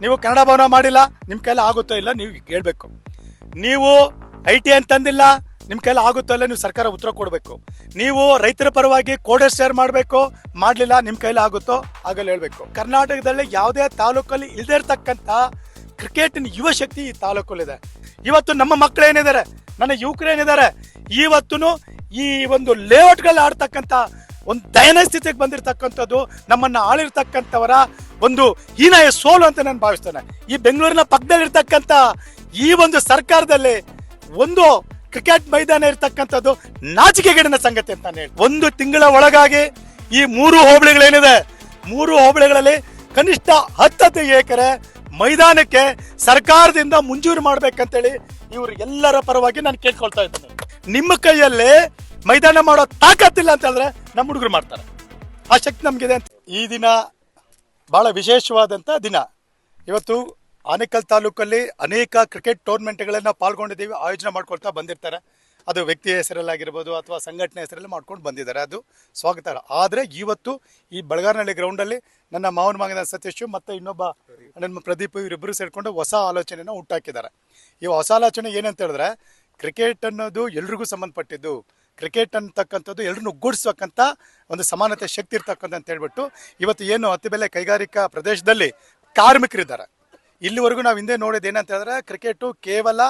ನೀವು ಕನ್ನಡ ಭವನ ಮಾಡಿಲ್ಲ, ನಿಮ್ಮ ಕೈಲಿ ಆಗುತ್ತೋ ಇಲ್ಲ ನೀವು ಹೇಳ್ಬೇಕು. ನೀವು IT ಅಂತಂದಿಲ್ಲ, ನಿಮ್ಮ ಕೈಲಿ ಆಗುತ್ತೋ ಇಲ್ಲ ನೀವು ಸರ್ಕಾರ ಉತ್ತರ ಕೊಡಬೇಕು. ನೀವು ರೈತರ ಪರವಾಗಿ ಕೋಡೆ ಶೇರ್ ಮಾಡಬೇಕು, ಮಾಡಲಿಲ್ಲ ನಿಮ್ಮ ಕೈಲಿ ಆಗುತ್ತೋ ಆಗಲ್ಲ ಹೇಳ್ಬೇಕು. ಕರ್ನಾಟಕದಲ್ಲಿ ಯಾವುದೇ ತಾಲೂಕಲ್ಲಿ ಇಲ್ಲದೇ ಇರ್ತಕ್ಕಂಥ ಕ್ರಿಕೆಟಿನ ಯುವ ಶಕ್ತಿ ಈ ತಾಲೂಕಲ್ಲಿದೆ. ಇವತ್ತು ನಮ್ಮ ಮಕ್ಕಳು ಏನಿದ್ದಾರೆ, ನನ್ನ ಯುವಕರು ಏನಿದ್ದಾರೆ, ಇವತ್ತು ಈ ಒಂದು ಲೇಔಟ್ಗಳಲ್ಲಿ ಆಡ್ತಕ್ಕಂಥ ಒಂದು ದಯನೀಯ ಸ್ಥಿತಿಗೆ ಬಂದಿರತಕ್ಕಂಥದ್ದು ನಮ್ಮನ್ನು ಆಳಿರ್ತಕ್ಕಂಥವರ ಒಂದು ಹೀನಾಯ ಸೋಲು ಅಂತ ನಾನು ಭಾವಿಸ್ತೇನೆ. ಈ ಬೆಂಗಳೂರಿನ ಪಕ್ಕದಲ್ಲಿರ್ತಕ್ಕಂಥ ಈ ಒಂದು ಸರ್ಕಾರದಲ್ಲಿ ಒಂದು ಕ್ರಿಕೆಟ್ ಮೈದಾನ ಇರ್ತಕ್ಕಂಥದ್ದು ನಾಚಿಕೆಗೇಡಿನ ಸಂಗತಿ ಅಂತ ನಾನು ಹೇಳಿ. 1 ತಿಂಗಳ ಒಳಗಾಗಿ ಈ 3 ಹೋಬಳಿಗಳೇನಿದೆ, 3 ಹೋಬಳಿಗಳಲ್ಲಿ ಕನಿಷ್ಠ 10 ಎಕರೆ ಮೈದಾನಕ್ಕೆ ಸರ್ಕಾರದಿಂದ ಮಂಜೂರು ಮಾಡ್ಬೇಕಂತೇಳಿ ಇವರು ಎಲ್ಲರ ಪರವಾಗಿ ನಾನು ಕೇಳ್ಕೊಳ್ತಾ ಇದ್ದೇನೆ. ನಿಮ್ಮ ಕೈಯಲ್ಲಿ ಮೈದಾನ ಮಾಡೋ ತಾಕತ್ತಿಲ್ಲ ಅಂತ ಹೇಳಿದ್ರೆ ನಮ್ಮ ಹುಡುಗರು ಮಾಡ್ತಾರೆ, ಆ ಶಕ್ತಿ ನಮಗಿದೆ ಅಂತ. ಈ ದಿನ ಬಹಳ ವಿಶೇಷವಾದಂಥ ದಿನ. ಇವತ್ತು ಆನೇಕಲ್ ತಾಲೂಕಲ್ಲಿ ಅನೇಕ ಕ್ರಿಕೆಟ್ ಟೂರ್ನಮೆಂಟ್ಗಳನ್ನು ಪಾಲ್ಗೊಂಡಿದ್ದೀವಿ, ಆಯೋಜನೆ ಮಾಡ್ಕೊಳ್ತಾ ಬಂದಿರ್ತಾರೆ. ಅದು ವ್ಯಕ್ತಿ ಹೆಸರಲ್ಲಾಗಿರ್ಬೋದು ಅಥವಾ ಸಂಘಟನೆ ಹೆಸರಲ್ಲಿ ಮಾಡ್ಕೊಂಡು ಬಂದಿದ್ದಾರೆ, ಅದು ಸ್ವಾಗತ. ಆದರೆ ಇವತ್ತು ಈ ಬೆಳಗಾರನಹಳ್ಳಿ ಗ್ರೌಂಡಲ್ಲಿ ನನ್ನ ಮಾವನ ಮಗನ ಸತೀಶು ಮತ್ತು ಇನ್ನೊಬ್ಬ ನನ್ನ ಪ್ರದೀಪ್ ಇವರಿಬ್ಬರು ಸೇರಿಕೊಂಡು ಹೊಸ ಆಲೋಚನೆಯನ್ನು ಹುಟ್ಟಾಕಿದ್ದಾರೆ. ಈ ಹೊಸ ಆಲೋಚನೆ ಏನಂತ ಹೇಳಿದ್ರೆ, ಕ್ರಿಕೆಟ್ ಅನ್ನೋದು ಎಲ್ರಿಗೂ ಸಂಬಂಧಪಟ್ಟಿದ್ದು, ಕ್ರಿಕೆಟ್ ಅಂತಕ್ಕಂಥದ್ದು ಎಲ್ಲರನ್ನು ಒಗ್ಗೂಡಿಸ್ತಕ್ಕಂಥ ಒಂದು ಸಮಾನತೆ ಶಕ್ತಿ ಇರ್ತಕ್ಕಂಥ ಅಂತ ಹೇಳ್ಬಿಟ್ಟು ಇವತ್ತು ಏನು ಅತ್ತಿಬೆಲೆ ಕೈಗಾರಿಕಾ ಪ್ರದೇಶದಲ್ಲಿ ಕಾರ್ಮಿಕರಿದ್ದಾರೆ. ಇಲ್ಲಿವರೆಗೂ ನಾವು ಹಿಂದೆ ನೋಡೋದು ಏನಂತ ಹೇಳಿದ್ರೆ, ಕ್ರಿಕೆಟು ಕೇವಲ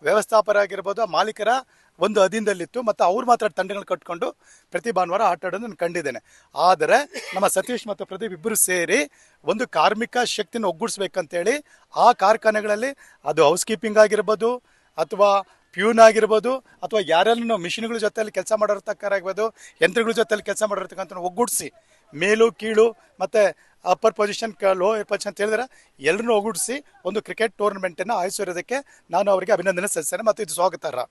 ವ್ಯವಸ್ಥಾಪಕರಾಗಿರ್ಬೋದು ಮಾಲೀಕರ ಒಂದು ಅಧೀನದಲ್ಲಿತ್ತು ಮತ್ತು ಅವ್ರು ಮಾತ್ರ ತಂಡಗಳು ಕಟ್ಕೊಂಡು ಪ್ರತಿ ಭಾನುವಾರ ಆಟ ಆಡೋದು ನಾನು ಕಂಡಿದ್ದೇನೆ. ಆದರೆ ನಮ್ಮ ಸತೀಶ್ ಮತ್ತು ಪ್ರದೀಪ್ ಇಬ್ಬರು ಸೇರಿ ಒಂದು ಕಾರ್ಮಿಕ ಶಕ್ತಿನ ಒಗ್ಗೂಡಿಸ್ಬೇಕಂತೇಳಿ ಆ ಕಾರ್ಖಾನೆಗಳಲ್ಲಿ ಅದು ಹೌಸ್ ಕೀಪಿಂಗ್ ಆಗಿರ್ಬೋದು ಅಥವಾ ಪ್ಯೂನ್ ಆಗಿರ್ಬೋದು ಅಥವಾ ಯಾರೆಲ್ಲ ಮಿಷಿನ್ಗಳ ಜೊತೆಯಲ್ಲಿ ಕೆಲಸ ಮಾಡಿರ್ತಕ್ಕಾಗಿರ್ಬೋದು, ಯಂತ್ರಗಳ ಜೊತೆಯಲ್ಲಿ ಕೆಲಸ ಮಾಡಿರ್ತಕ್ಕಂಥ ಒಗ್ಗೂಡಿಸಿ ಮೇಲು ಕೀಳು ಮತ್ತು ಅಪ್ಪರ್ ಪೊಸಿಷನ್ ಲೋಯರ್ ಪೊಸಿಷನ್ ಅಂತ ಹೇಳಿದ್ರೆ ಎಲ್ಲರನ್ನೂ ಒಗ್ಗೂಡಿಸಿ ಒಂದು ಕ್ರಿಕೆಟ್ ಟೂರ್ನಮೆಂಟನ್ನು ಆಯೋಜಿಸಿರೋದಕ್ಕೆ ನಾನು ಅವರಿಗೆ ಅಭಿನಂದನೆ ಸಲ್ಲಿಸ್ತೇನೆ ಮತ್ತು ಇದು ಸ್ವಾಗತಾರ್ಹ.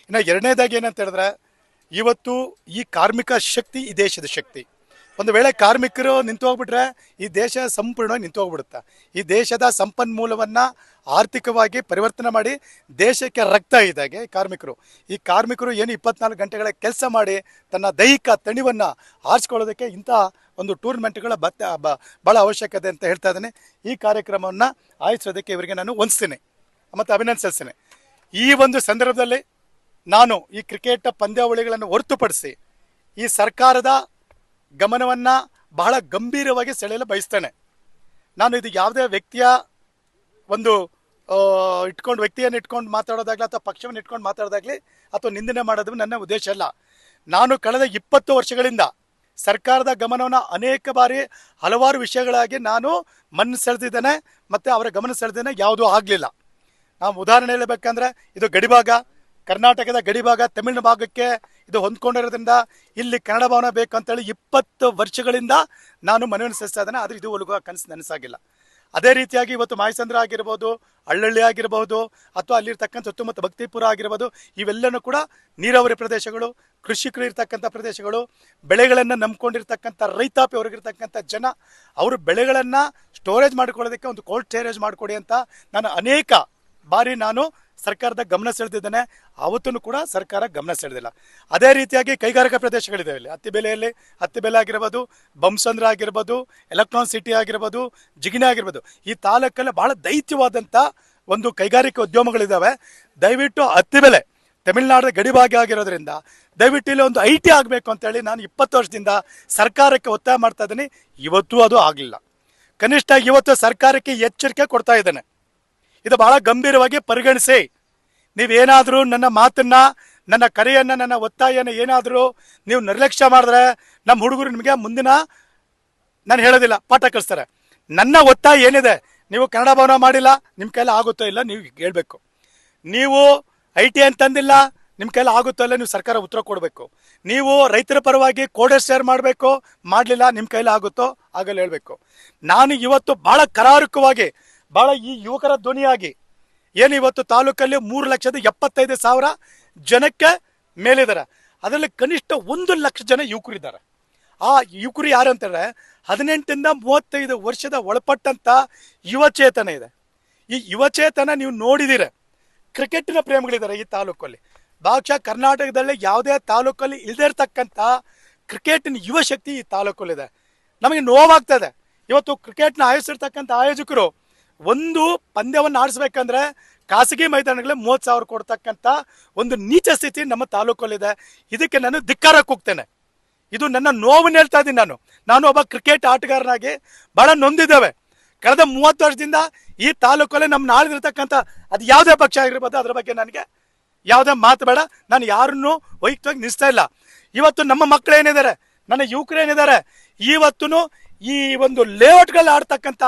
ಇನ್ನು ಎರಡನೇದಾಗಿ ಏನಂತ ಹೇಳಿದ್ರೆ, ಇವತ್ತು ಈ ಕಾರ್ಮಿಕ ಶಕ್ತಿ ಈ ದೇಶದ ಶಕ್ತಿ. ಒಂದು ವೇಳೆ ಕಾರ್ಮಿಕರು ನಿಂತು ಹೋಗ್ಬಿಟ್ರೆ ಈ ದೇಶ ಸಂಪೂರ್ಣವಾಗಿ ನಿಂತು ಹೋಗ್ಬಿಡುತ್ತೆ. ಈ ದೇಶದ ಸಂಪನ್ಮೂಲವನ್ನು ಆರ್ಥಿಕವಾಗಿ ಪರಿವರ್ತನೆ ಮಾಡಿ ದೇಶಕ್ಕೆ ರಕ್ತ ಇದ್ದಾಗೆ ಕಾರ್ಮಿಕರು. ಈ ಕಾರ್ಮಿಕರು ಏನು 24 ಗಂಟೆಗಳ ಕೆಲಸ ಮಾಡಿ ತನ್ನ ದೈಹಿಕ ತಣಿವನ್ನು ಆರಿಸ್ಕೊಳ್ಳೋದಕ್ಕೆ ಇಂಥ ಒಂದು ಟೂರ್ನಮೆಂಟ್ಗಳ ಭಾಳ ಅವಶ್ಯಕತೆ ಅಂತ ಹೇಳ್ತಾ ಇದ್ದೇನೆ. ಈ ಕಾರ್ಯಕ್ರಮವನ್ನು ಆಯೋಜಿಸೋದಕ್ಕೆ ಇವರಿಗೆ ನಾನು ವಂದಿಸ್ತೀನಿ ಮತ್ತು ಅಭಿನಂದನೆ ಸಲ್ಲಿಸ್ತೇನೆ. ಈ ಒಂದು ಸಂದರ್ಭದಲ್ಲಿ ನಾನು ಈ ಕ್ರಿಕೆಟ್ ಪಂದ್ಯಾವಳಿಗಳನ್ನು ಹೊರತುಪಡಿಸಿ ಈ ಸರ್ಕಾರದ ಗಮನವನ್ನು ಬಹಳ ಗಂಭೀರವಾಗಿ ಸೆಳೆಯಲು ಬಯಸ್ತೇನೆ. ನಾನು ಇದು ಯಾವುದೇ ವ್ಯಕ್ತಿಯ ಒಂದು ವ್ಯಕ್ತಿಯನ್ನು ಇಟ್ಕೊಂಡು ಮಾತಾಡೋದಾಗಲಿ ಅಥವಾ ಪಕ್ಷವನ್ನು ಇಟ್ಕೊಂಡು ಮಾತಾಡೋದಾಗಲಿ ಅಥವಾ ನಿಂದನೆ ಮಾಡೋದು ನನ್ನ ಉದ್ದೇಶ ಅಲ್ಲ. ನಾನು ಕಳೆದ 20 ವರ್ಷಗಳಿಂದ ಸರ್ಕಾರದ ಗಮನವನ್ನು ಅನೇಕ ಬಾರಿ ಹಲವಾರು ವಿಷಯಗಳಾಗಿ ನಾನು ಮಣ್ಣು ಸೆಳೆದಿದ್ದೇನೆ ಮತ್ತು ಅವರ ಗಮನ ಸೆಳೆದೇನೆ ಯಾವುದೂ ಆಗಲಿಲ್ಲ. ನಾವು ಉದಾಹರಣೆ ಹೇಳಬೇಕಂದ್ರೆ, ಇದು ಗಡಿಭಾಗ, ಕರ್ನಾಟಕದ ಗಡಿಭಾಗ ತಮಿಳಿನ ಭಾಗಕ್ಕೆ ಇದು ಹೊಂದ್ಕೊಂಡಿರೋದ್ರಿಂದ ಇಲ್ಲಿ ಕನ್ನಡ ಭವನ ಬೇಕಂತೇಳಿ 20 ವರ್ಷಗಳಿಂದ ನಾನು ಮನವಿಯನ್ನು ಸಲ್ಲಿಸ್ತಾ ಇದ್ದೇನೆ. ಆದರೆ ಇದು ಒಳಗೂ ಕನಸು ನನಸಾಗಿಲ್ಲ. ಅದೇ ರೀತಿಯಾಗಿ ಇವತ್ತು ಮಾಯಸಂದ್ರ ಆಗಿರ್ಬೋದು, ಹಳ್ಳಹಳ್ಳಿ ಆಗಿರ್ಬೋದು ಅಥವಾ ಅಲ್ಲಿರ್ತಕ್ಕಂಥ ಸುತ್ತಮುತ್ತ ಭಕ್ತಿಪುರ ಆಗಿರ್ಬೋದು, ಇವೆಲ್ಲನೂ ಕೂಡ ನೀರಾವರಿ ಪ್ರದೇಶಗಳು, ಕೃಷಿಕರು ಇರ್ತಕ್ಕಂಥ ಪ್ರದೇಶಗಳು, ಬೆಳೆಗಳನ್ನು ನಂಬ್ಕೊಂಡಿರ್ತಕ್ಕಂಥ ರೈತಾಪಿ ಹೊರಗಿರ್ತಕ್ಕಂಥ ಜನ, ಅವರು ಬೆಳೆಗಳನ್ನು ಸ್ಟೋರೇಜ್ ಮಾಡ್ಕೊಳ್ಳೋದಕ್ಕೆ ಒಂದು ಕೋಲ್ಡ್ ಸ್ಟೋರೇಜ್ ಮಾಡಿಕೊಡಿ ಅಂತ ನಾನು ಅನೇಕ ಬಾರಿ ನಾನು ಸರ್ಕಾರದ ಗಮನ ಸೆಳೆದಿದ್ದೇನೆ. ಅವತ್ತೂ ಕೂಡ ಸರ್ಕಾರ ಗಮನ ಸೆಳೆದಿಲ್ಲ. ಅದೇ ರೀತಿಯಾಗಿ ಕೈಗಾರಿಕಾ ಪ್ರದೇಶಗಳಿದೆ. ಇಲ್ಲಿ ಹತ್ತಿಬೆಲೆ ಆಗಿರ್ಬೋದು, ಬೊಮ್ಮಸಂದ್ರ ಆಗಿರ್ಬೋದು, ಎಲೆಕ್ಟ್ರಾನಿಕ್ ಸಿಟಿ ಆಗಿರ್ಬೋದು, ಜಿಗಿಣಿ ಆಗಿರ್ಬೋದು, ಈ ತಾಲೂಕಲ್ಲಿ ಬಹಳ ದೈತ್ಯವಾದಂಥ ಒಂದು ಕೈಗಾರಿಕಾ ಉದ್ಯಮಗಳಿದ್ದಾವೆ. ದಯವಿಟ್ಟು ಹತ್ತಿಬೆಲೆ ತಮಿಳುನಾಡಿನ ಗಡಿಭಾಗ ಆಗಿರೋದ್ರಿಂದ ದಯವಿಟ್ಟು ಇಲ್ಲಿ ಒಂದು IT ಆಗಬೇಕು ಅಂತೇಳಿ ನಾನು 20 ವರ್ಷದಿಂದ ಸರ್ಕಾರಕ್ಕೆ ಒತ್ತಾಯ ಮಾಡ್ತಾ ಇದ್ದೀನಿ. ಇವತ್ತೂ ಅದು ಆಗಲಿಲ್ಲ. ಕನಿಷ್ಠ ಇವತ್ತು ಸರ್ಕಾರಕ್ಕೆ ಎಚ್ಚರಿಕೆ ಕೊಡ್ತಾ ಇದ್ದೇನೆ. ಇದು ಬಹಳ ಗಂಭೀರವಾಗಿ ಪರಿಗಣಿಸಿ. ನೀವೇನಾದರೂ ನನ್ನ ಮಾತನ್ನು, ನನ್ನ ಕರೆಯನ್ನು, ನನ್ನ ಒತ್ತಾಯನ ಏನಾದರೂ ನೀವು ನಿರ್ಲಕ್ಷ್ಯ ಮಾಡಿದ್ರೆ ನಮ್ಮ ಹುಡುಗರು ನಿಮಗೆ ಮುಂದಿನ ನಾನು ಹೇಳೋದಿಲ್ಲ ಪಾಠ ಕಲಿಸ್ತಾರೆ. ನನ್ನ ಒತ್ತಾಯ ಏನಿದೆ, ನೀವು ಕನ್ನಡ ಭವನ ಮಾಡಿಲ್ಲ, ನಿಮ್ಮ ಕೈಲಿ ಆಗುತ್ತೋ ಇಲ್ಲ ನೀವು ಹೇಳ್ಬೇಕು. ನೀವು IT ಅಂತಂದಿಲ್ಲ, ನಿಮ್ಮ ಕೈಲಿ ಆಗುತ್ತೋ ಇಲ್ಲ ನೀವು ಸರ್ಕಾರ ಉತ್ತರ ಕೊಡಬೇಕು. ನೀವು ರೈತರ ಪರವಾಗಿ ಕೋಡೆ ಶೇರ್ ಮಾಡಬೇಕು, ಮಾಡಲಿಲ್ಲ ನಿಮ್ಮ ಕೈಲಿ ಆಗುತ್ತೋ ಆಗಲ್ಲ ಹೇಳಬೇಕು. ನಾನು ಇವತ್ತು ಭಾಳ ಕರಾರುಕವಾಗಿ, ಭಾಳ ಈ ಯುವಕರ ಧ್ವನಿಯಾಗಿ ಏನು ಇವತ್ತು ತಾಲೂಕಲ್ಲಿ 3,75,000 ಜನಕ್ಕೆ ಮೇಲಿದ್ದಾರೆ. ಅದರಲ್ಲಿ ಕನಿಷ್ಠ 1 ಲಕ್ಷ ಜನ ಯುವಕರಿದ್ದಾರೆ. ಆ ಯುವಕರು ಯಾರು ಅಂತಂದರೆ 18 ಇಂದ 35 ವರ್ಷದ ಒಳಪಟ್ಟಂಥ ಯುವಚೇತನ ಇದೆ. ಈ ಯುವಚೇತನ ನೀವು ನೋಡಿದ್ದೀರ, ಕ್ರಿಕೆಟಿನ ಪ್ರೇಮಿಗಳಿದ್ದಾರೆ ಈ ತಾಲೂಕಲ್ಲಿ. ಬಹುಶಃ ಕರ್ನಾಟಕದಲ್ಲಿ ಯಾವುದೇ ತಾಲೂಕಲ್ಲಿ ಇಲ್ಲದೇ ಇರ್ತಕ್ಕಂಥ ಕ್ರಿಕೆಟಿನ ಯುವ ಶಕ್ತಿ ಈ ತಾಲೂಕಲ್ಲಿದೆ. ನಮಗೆ ನೋವಾಗ್ತದೆ. ಇವತ್ತು ಕ್ರಿಕೆಟ್ನ ಆಯೋಜಿಸಿರ್ತಕ್ಕಂಥ ಆಯೋಜಕರು ಒಂದು ಪಂದ್ಯವನ್ನು ಆಡಿಸ್ಬೇಕಂದ್ರೆ ಖಾಸಗಿ ಮೈದಾನಗಳೇ 30,000 ಕೊಡ್ತಕ್ಕಂಥ ಒಂದು ನೀಚ ಸ್ಥಿತಿ ನಮ್ಮ ತಾಲೂಕಲ್ಲಿದೆ. ಇದಕ್ಕೆ ನಾನು ಧಿಕ್ಕಾರಕ್ಕೆ ಹೋಗ್ತೇನೆ. ಇದು ನನ್ನ ನೋವನ್ನು ಹೇಳ್ತಾ ಇದ್ದೀನಿ. ನಾನು ಒಬ್ಬ ಕ್ರಿಕೆಟ್ ಆಟಗಾರನಾಗಿ ಬಹಳ ನೊಂದಿದ್ದೇವೆ. ಕಳೆದ 30 ವರ್ಷದಿಂದ ಈ ತಾಲೂಕಲ್ಲಿ ನಮ್ಮ ಆಳಿದಿರ್ತಕ್ಕಂಥ ಅದು ಯಾವುದೇ ಪಕ್ಷ ಆಗಿರ್ಬೋದು, ಅದ್ರ ಬಗ್ಗೆ ನನಗೆ ಯಾವುದೇ ಮಾತು ಬೇಡ. ನಾನು ಯಾರನ್ನು ವೈಯಕ್ತಿಕವಾಗಿ ನಿಲ್ಲಿಸ್ತಾ ಇಲ್ಲ. ಇವತ್ತು ನಮ್ಮ ಮಕ್ಕಳು ಏನಿದ್ದಾರೆ, ನನ್ನ ಯುವಕರು ಏನಿದ್ದಾರೆ, ಇವತ್ತು ಈ ಒಂದು ಲೇಔಟ್ಗಳು ಆಡ್ತಕ್ಕಂಥ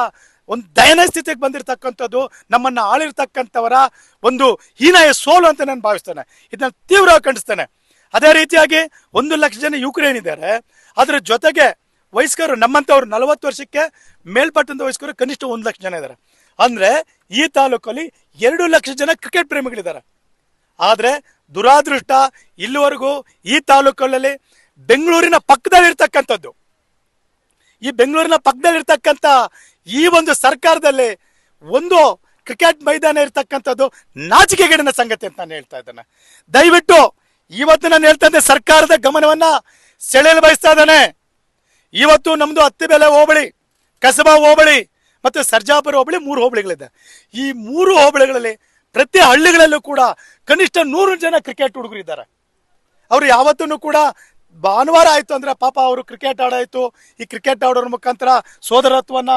ಒಂದು ದಯನೀಯ ಸ್ಥಿತಿಗೆ ಬಂದಿರತಕ್ಕಂಥದ್ದು ನಮ್ಮನ್ನ ಆಳಿರ್ತಕ್ಕಂಥವರ ಒಂದು ಹೀನಾಯ ಸೋಲು ಅಂತ ನಾನು ಭಾವಿಸ್ತೇನೆ. ಇದನ್ನ ತೀವ್ರವಾಗಿ ಖಂಡಿಸ್ತೇನೆ. ಅದೇ ರೀತಿಯಾಗಿ 1 ಲಕ್ಷ ಜನ ಯುವಕರು ಏನಿದ್ದಾರೆ, ಅದರ ಜೊತೆಗೆ ವಯಸ್ಕರು ನಮ್ಮಂಥವ್ರು 40 ವರ್ಷಕ್ಕೆ ಮೇಲ್ಪಟ್ಟಂತ ವಯಸ್ಕರು ಕನಿಷ್ಠ 1 ಲಕ್ಷ ಜನ ಇದ್ದಾರೆ. ಅಂದ್ರೆ ಈ ತಾಲೂಕಲ್ಲಿ 2 ಲಕ್ಷ ಜನ ಕ್ರಿಕೆಟ್ ಪ್ರೇಮಿಗಳಿದ್ದಾರೆ. ಆದ್ರೆ ದುರಾದೃಷ್ಟ, ಇಲ್ಲಿವರೆಗೂ ಈ ತಾಲೂಕಲ್ಲಿ ಬೆಂಗಳೂರಿನ ಪಕ್ಕದಲ್ಲಿರ್ತಕ್ಕಂಥದ್ದು, ಈ ಬೆಂಗಳೂರಿನ ಪಕ್ಕದಲ್ಲಿರ್ತಕ್ಕಂಥ ಈ ಒಂದು ಸರ್ಕಾರದಲ್ಲಿ ಒಂದು ಕ್ರಿಕೆಟ್ ಮೈದಾನ ಇರ್ತಕ್ಕಂಥದ್ದು ನಾಚಿಕೆಗೇಡಿನ ಸಂಗತಿ ಅಂತ ನಾನು ಹೇಳ್ತಾ ಇದ್ದೇನೆ. ದಯವಿಟ್ಟು ಇವತ್ತು ನಾನು ಹೇಳ್ತಾ ಇದ್ದೆ, ಸರ್ಕಾರದ ಗಮನವನ್ನ ಸೆಳೆಯಲು ಬಯಸ್ತಾ ಇದ್ದಾನೆ. ಇವತ್ತು ನಮ್ದು ಅತ್ತಿಬೆಲೆ ಹೋಬಳಿ, ಕಸಬಾ ಹೋಬಳಿ ಮತ್ತು ಸರ್ಜಾಪುರ ಹೋಬಳಿ 3 ಹೋಬಳಿಗಳಿದೆ. ಈ 3 ಹೋಬಳಿಗಳಲ್ಲಿ ಪ್ರತಿ ಹಳ್ಳಿಗಳಲ್ಲೂ ಕೂಡ ಕನಿಷ್ಠ 100 ಜನ ಕ್ರಿಕೆಟ್ ಹುಡುಗರು ಇದ್ದಾರೆ. ಅವರು ಯಾವತ್ತೂ ಕೂಡ ಭಾನುವಾರ ಆಯ್ತು ಅಂದ್ರೆ ಪಾಪ ಅವರು ಕ್ರಿಕೆಟ್ ಆಡಾಯ್ತು, ಈ ಕ್ರಿಕೆಟ್ ಆಡೋರ ಮುಖಾಂತರ ಸೋದರತ್ವನ್ನ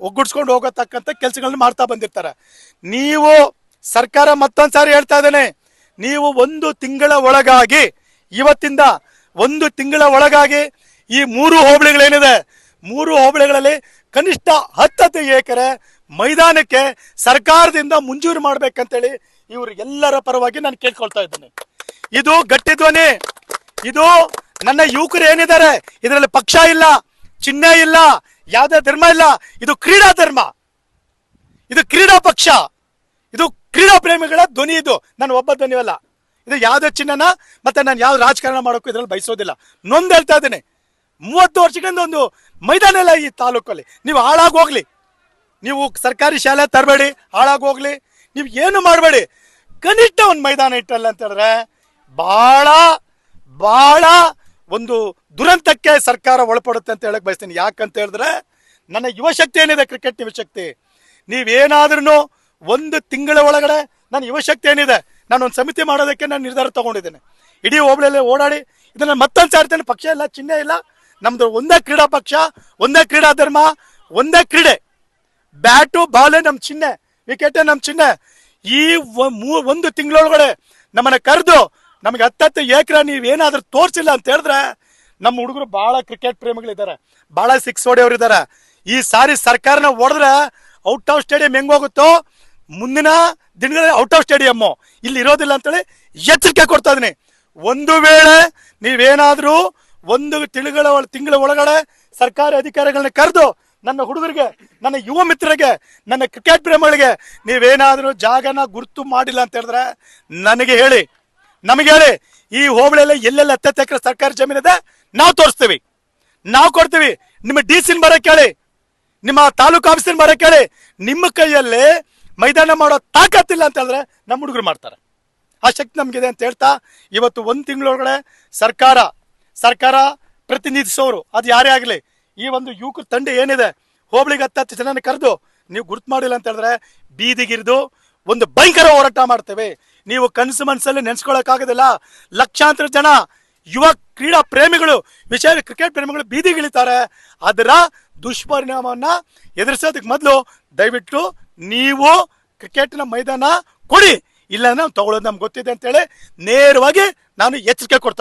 ಒಗ್ಗೂಡಿಸ್ಕೊಂಡು ಹೋಗತಕ್ಕಂಥ ಕೆಲಸಗಳನ್ನ ಮಾಡ್ತಾ ಬಂದಿರ್ತಾರೆ. ನೀವು ಸರ್ಕಾರ ಮತ್ತೊಂದ್ಸಾರಿ ಹೇಳ್ತಾ ಇದ್ದೇನೆ, ನೀವು 1 ತಿಂಗಳ ಒಳಗಾಗಿ, ಇವತ್ತಿಂದ 1 ತಿಂಗಳ ಒಳಗಾಗಿ ಈ 3 ಹೋಬಳಿಗಳೇನಿದೆ, 3 ಹೋಬಳಿಗಳಲ್ಲಿ ಕನಿಷ್ಠ 10 ಎಕರೆ ಮೈದಾನಕ್ಕೆ ಸರ್ಕಾರದಿಂದ ಮಂಜೂರು ಮಾಡ್ಬೇಕಂತೇಳಿ ಇವರು ಎಲ್ಲರ ಪರವಾಗಿ ನಾನು ಕೇಳ್ಕೊಳ್ತಾ ಇದ್ದೇನೆ. ಇದು ಗಟ್ಟಿ ಧ್ವನಿ. ಇದು ನನ್ನ ಯುವಕರು ಏನಿದ್ದಾರೆ, ಇದರಲ್ಲಿ ಪಕ್ಷ ಇಲ್ಲ, ಚಿಹ್ನೆ ಇಲ್ಲ, ಯಾವುದೇ ಧರ್ಮ ಇಲ್ಲ. ಇದು ಕ್ರೀಡಾ ಧರ್ಮ, ಇದು ಕ್ರೀಡಾ ಪಕ್ಷ, ಇದು ಕ್ರೀಡಾ ಪ್ರೇಮಿಗಳ ಧ್ವನಿ. ಇದು ನಾನು ಒಬ್ಬ ಧ್ವನಿಯಲ್ಲ. ಇದು ಯಾವುದೇ ಚಿಹ್ನೆನ ಮತ್ತೆ ನಾನು ಯಾವ ರಾಜಕಾರಣ ಮಾಡೋಕ್ಕೂ ಇದ್ರಲ್ಲಿ ಬಯಸೋದಿಲ್ಲ. ನೊಂದು ಹೇಳ್ತಾ ಇದ್ದೇನೆ, 30 ವರ್ಷಗಳಿಂದ ಒಂದು ಮೈದಾನ ಇಲ್ಲ ಈ ತಾಲೂಕಲ್ಲಿ. ನೀವು ಹಾಳಾಗೋಗ್ಲಿ, ನೀವು ಸರ್ಕಾರಿ ಶಾಲೆ ತರಬೇಡಿ, ಹಾಳಾಗೋಗ್ಲಿ, ನೀವು ಏನು ಮಾಡಬೇಡಿ, ಕನಿಷ್ಠ ಒಂದು ಮೈದಾನ ಇಟ್ಟಲ್ಲ ಅಂತ ಹೇಳಿದ್ರೆ ಬಹಳ ಬಹಳ ಒಂದು ದುರಂತಕ್ಕೆ ಸರ್ಕಾರ ಒಳಪಡುತ್ತೆ ಅಂತ ಹೇಳಕ್ ಬಯಸ್ತೀನಿ. ಯಾಕಂತ ಹೇಳಿದ್ರೆ ನನ್ನ ಯುವಶಕ್ತಿ ಏನಿದೆ, ಕ್ರಿಕೆಟ್ ಯುವಶಕ್ತಿ, ನೀವೇನಾದ್ರೂ 1 ತಿಂಗಳ ಒಳಗಡೆ ನನ್ನ ಯುವಶಕ್ತಿ ಏನಿದೆ, ನಾನು ಒಂದು ಸಮಿತಿ ಮಾಡೋದಕ್ಕೆ ನಾನು ನಿರ್ಧಾರ ತಗೊಂಡಿದ್ದೇನೆ. ಇಡೀ ಹೋಬಳಿಯಲ್ಲಿ ಓಡಾಡಿ ಇದನ್ನ ಮತ್ತೊಂದು ಸಾರ್ತೇನೆ. ಪಕ್ಷ ಇಲ್ಲ, ಚಿಹ್ನೆ ಇಲ್ಲ, ನಮ್ದು ಒಂದೇ ಕ್ರೀಡಾ ಪಕ್ಷ, ಒಂದೇ ಕ್ರೀಡಾ ಧರ್ಮ, ಒಂದೇ ಕ್ರೀಡೆ. ಬ್ಯಾಟು ಬಾಲೆ ನಮ್ಮ ಚಿಹ್ನೆ, ವಿಕೆಟೇ ನಮ್ಮ ಚಿಹ್ನೆ. ಈ 1 ತಿಂಗಳೊಳಗಡೆ ನಮ್ಮನ್ನ ಕರೆದು ನಮಗೆ 10 ಎಕರೆ ನೀವೇನಾದ್ರೂ ತೋರಿಸಿಲ್ಲ ಅಂತ ಹೇಳಿದ್ರೆ, ನಮ್ಮ ಹುಡುಗರು ಬಹಳ ಕ್ರಿಕೆಟ್ ಪ್ರೇಮಿಗಳಿದ್ದಾರೆ, ಬಹಳ 6 ಹೊಡೆಯವರು ಇದ್ದಾರೆ. ಈ ಸಾರಿ ಸರ್ಕಾರನ ಹೊಡೆದ್ರೆ ಔಟ್ ಆಫ್ ಸ್ಟೇಡಿಯಂ ಹೆಂಗ್ ಹೋಗುತ್ತೋ, ಮುಂದಿನ ದಿನಗಳಲ್ಲಿ ಔಟ್ ಆಫ್ ಸ್ಟೇಡಿಯಂ ಇಲ್ಲಿ ಇರೋದಿಲ್ಲ ಅಂತೇಳಿ ಎಚ್ಚರಿಕೆ ಕೊಡ್ತಾ ಇದೀನಿ. ಒಂದು ವೇಳೆ ನೀವೇನಾದ್ರೂ 1 ತಿಂಗಳ ಒಳಗಡೆ ಸರ್ಕಾರಿ ಅಧಿಕಾರಿಗಳನ್ನ ಕರೆದು ನನ್ನ ಹುಡುಗರಿಗೆ, ನನ್ನ ಯುವ ಮಿತ್ರರಿಗೆ, ನನ್ನ ಕ್ರಿಕೆಟ್ ಪ್ರೇಮಿಗಳಿಗೆ ನೀವೇನಾದ್ರೂ ಜಾಗನ ಗುರುತು ಮಾಡಿಲ್ಲ ಅಂತ ಹೇಳಿದ್ರೆ ನನಗೆ ಹೇಳಿ, ನಮಗೆ ಹೇಳಿ. ಈ ಹೋಬಳಿಯಲ್ಲಿ ಎಲ್ಲೆಲ್ಲ 10 ಎಕರೆ ಸರ್ಕಾರಿ ಜಮೀನಿದೆ ನಾವು ತೋರಿಸ್ತೀವಿ, ನಾವು ಕೊಡ್ತೀವಿ. ನಿಮ್ಮ DC ಬರಕ್ಕೆ ಹೇಳಿ, ನಿಮ್ಮ ತಾಲೂಕು ಆಫೀಸಿನ ಬರಕ್ಕೆ ಹೇಳಿ. ನಿಮ್ಮ ಕೈಯಲ್ಲಿ ಮೈದಾನ ಮಾಡೋ ತಾಕತ್ತಿಲ್ಲ ಅಂತ ಹೇಳಿದ್ರೆ ನಮ್ಮ ಹುಡುಗರು ಮಾಡ್ತಾರೆ. ಆ ಶಕ್ತಿ ನಮಗಿದೆ ಅಂತ ಹೇಳ್ತಾ, ಇವತ್ತು 1 ತಿಂಗಳೊಳಗಡೆ ಸರ್ಕಾರ ಪ್ರತಿನಿಧಿಸೋರು ಅದು ಯಾರೇ ಆಗಲಿ, ಈ ಒಂದು ಯುವಕರ ತಂಡ ಏನಿದೆ, ಹೋಬಳಿಗೆ 10 ಜನನ ಕರೆದು ನೀವು ಗುರುತು ಮಾಡಿಲ್ಲ ಅಂತ ಹೇಳಿದ್ರೆ ಬೀದಿಗಿರಿದು ಒಂದು ಭಯಂಕರ ಹೋರಾಟ ಮಾಡ್ತೇವೆ. ನೀವು ಕನಸು ಮನಸ್ಸಲ್ಲಿ ನೆನೆಸ್ಕೊಳ್ಳೋಕ್ಕಾಗೋದಿಲ್ಲ. ಲಕ್ಷಾಂತರ ಜನ ಯುವ ಕ್ರೀಡಾ ಪ್ರೇಮಿಗಳು, ವಿಶೇಷ ಕ್ರಿಕೆಟ್ ಪ್ರೇಮಿಗಳು ಬೀದಿಗಿಳಿತಾರೆ. ಅದರ ದುಷ್ಪರಿಣಾಮವನ್ನ ಎದುರಿಸೋದಕ್ಕೆ ಮೊದಲು ದಯವಿಟ್ಟು ನೀವು ಕ್ರಿಕೆಟ್ನ ಮೈದಾನ ಕೊಡಿ, ಇಲ್ಲ ನಾವು ತಗೊಳ್ಳೋದು ನಮ್ಗೆ ಗೊತ್ತಿದೆ ಅಂತೇಳಿ ನೇರವಾಗಿ ನಾನು ಎಚ್ಚರಿಕೆ ಕೊಡ್ತಾ ಇದ್ದೆ.